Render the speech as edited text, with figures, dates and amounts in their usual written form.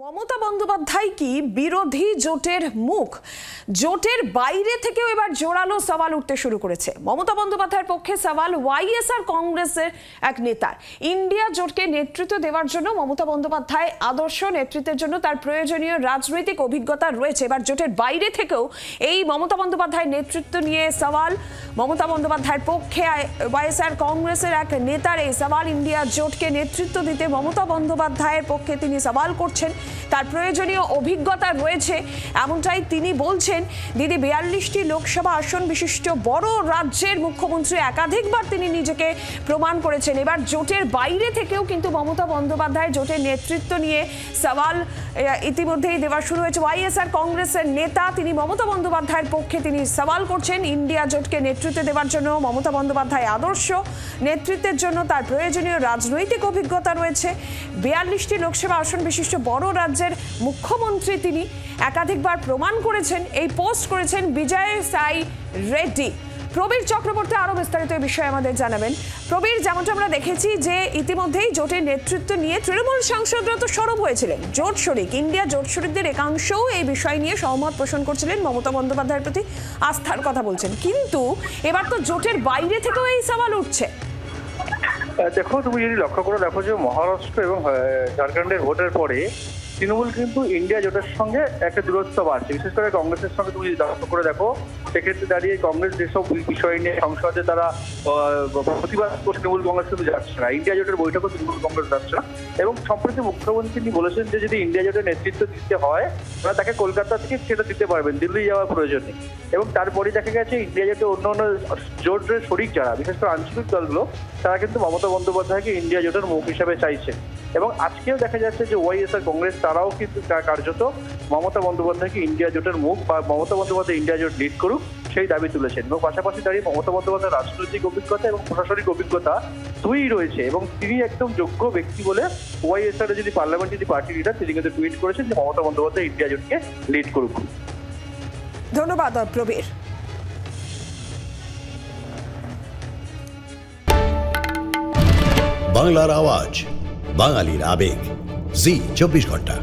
মমতা বন্দ্যোপাধ্যায় কি বিরোধী জোটের মুখ? জোটের বাইরে থেকেও এবার জোরালো সওয়াল উঠতে শুরু করেছে। মমতা বন্দ্যোপাধ্যায়ের পক্ষে সওয়াল ওয়াইএসআর কংগ্রেসের এক নেতার। ইন্ডিয়া জোটকে নেতৃত্ব দেওয়ার জন্য মমতা বন্দ্যোপাধ্যায় আদর্শ নেতৃত্বের জন্য তার প্রয়োজনীয় রাজনৈতিক অভিজ্ঞতা রয়েছে। এবার জোটের বাইরে থেকেও এই মমতা বন্দ্যোপাধ্যায়ের নেতৃত্ব নিয়ে সওয়াল। মমতা বন্দ্যোপাধ্যায়ের পক্ষে ওয়াইএসআর কংগ্রেসের এক নেতার এই সওয়াল। ইন্ডিয়া জোটকে নেতৃত্ব দিতে মমতা বন্দ্যোপাধ্যায়ের পক্ষে তিনি সওয়াল করছেন, তার প্রয়োজনীয় অভিজ্ঞতা রয়েছে এমনটাই তিনি বলছেন। দিদি 42টি লোকসভা আসন বিশিষ্ট বড় রাজ্যের মুখ্যমন্ত্রী, একাধিকবার তিনি নিজেকে প্রমাণ করেছেন। এবার জোটের বাইরে থেকেও কিন্তু মমতা বন্দ্যোপাধ্যায় জোটের নেতৃত্ব নিয়ে সওয়াল ইতিমধ্যেই দেওয়া শুরু হয়েছে। ওয়াইএসআর কংগ্রেসের নেতা তিনি মমতা বন্দ্যোপাধ্যায়ের পক্ষে তিনি সওয়াল করছেন। ইন্ডিয়া জোটকে নেতৃত্ব দেওয়ার জন্য মমতা বন্দ্যোপাধ্যায় আদর্শ নেতৃত্বের জন্য তার প্রয়োজনীয় রাজনৈতিক অভিজ্ঞতা রয়েছে। 42টি লোকসভা আসন বিশিষ্ট বড় রাজ্যের মুখ্যমন্ত্রী তিনি, একাধিকবার প্রমাণ করেছেন। এই পোস্ট করেছেন বিজয় সাই রেড্ডি। প্রবীর চক্রবর্তী আরো বিস্তারিত এই বিষয়ে আমাদের জানাবেন। প্রবীর, যেমনটা আমরা দেখেছি যে ইতিমধ্যেই জোটের নেতৃত্ব নিয়ে তৃণমূল সাংসদরা তো সরব হয়েছিলেন। জোট শরিক ইন্ডিয়া জোট শরিকদের একাংশও এই বিষয় নিয়ে সহমত পোষণ করছিলেন, মমতা বন্দ্যোপাধ্যায়ের প্রতি আস্থার কথা বলছেন। কিন্তু এবার তো জোটের বাইরে থেকেও এই সওয়াল উঠছে। দেখো, তুমি যদি লক্ষ্য করে দেখো যে মহারাষ্ট্র এবং ঝাড়খণ্ডের ভোটের পরে তৃণমূল কিন্তু ইন্ডিয়া জোটের সঙ্গে একটা দূরত্ব বাড়ছে, বিশেষ করে কংগ্রেসের সঙ্গে তুমি যদি লক্ষ্য করে দেখো। সেক্ষেত্রে দাঁড়িয়ে কংগ্রেস যেসব বিষয় নিয়ে সংসদে তারা প্রতিবাদ করছে, তৃণমূল কংগ্রেস কিন্তু যাচ্ছে না। ইন্ডিয়া জোটের বৈঠকও তৃণমূল কংগ্রেস যাচ্ছে না। এবং সম্প্রতি মুখ্যমন্ত্রী তিনি বলেছেন যে যদি ইন্ডিয়া জোটের নেতৃত্ব দিতে হয় তাহলে তাকে কলকাতা থেকে সেটা দিতে পারবেন, দিল্লি যাওয়ার প্রয়োজন নেই। এবং তারপরে দেখা গেছে ইন্ডিয়া জোটে অন্য অন্য জোটের শরিক যারা, বিশেষ করে আঞ্চলিক দলগুলো, তারা কিন্তু মমতা বন্দ্যোপাধ্যায়কে ইন্ডিয়া জোটের মুখ হিসাবে চাইছে। এবং আজকেও দেখা যাচ্ছে যে ওয়াইএসআর কংগ্রেস তারাও কিন্তু কার্যত মমতা বন্দ্যোপাধ্যায়কে ইন্ডিয়া জোটের মুখ বা মমতা বন্দ্যোপাধ্যায় ইন্ডিয়া জোট লিড করুক সেই দাবি তুলেছেন। এবং পাশাপাশি দাঁড়িয়ে মমতা বন্দ্যোপাধ্যায়ের রাজনৈতিক অভিজ্ঞতা এবং প্রশাসনিক অভিজ্ঞতা দুই রয়েছে এবং তিনি একদম যোগ্য ব্যক্তি বলে ওয়াইএসআর যদি পার্লামেন্টারি পার্টি লিডার তিনি কিন্তু টুইট করেছেন যে মমতা বন্দ্যোপাধ্যায় ইন্ডিয়া জোটকে লিড করুক। ধন্যবাদ প্রবীর। বাংলার আওয়াজ, বাঙালির আবেগ, জি 24 ঘন্টা।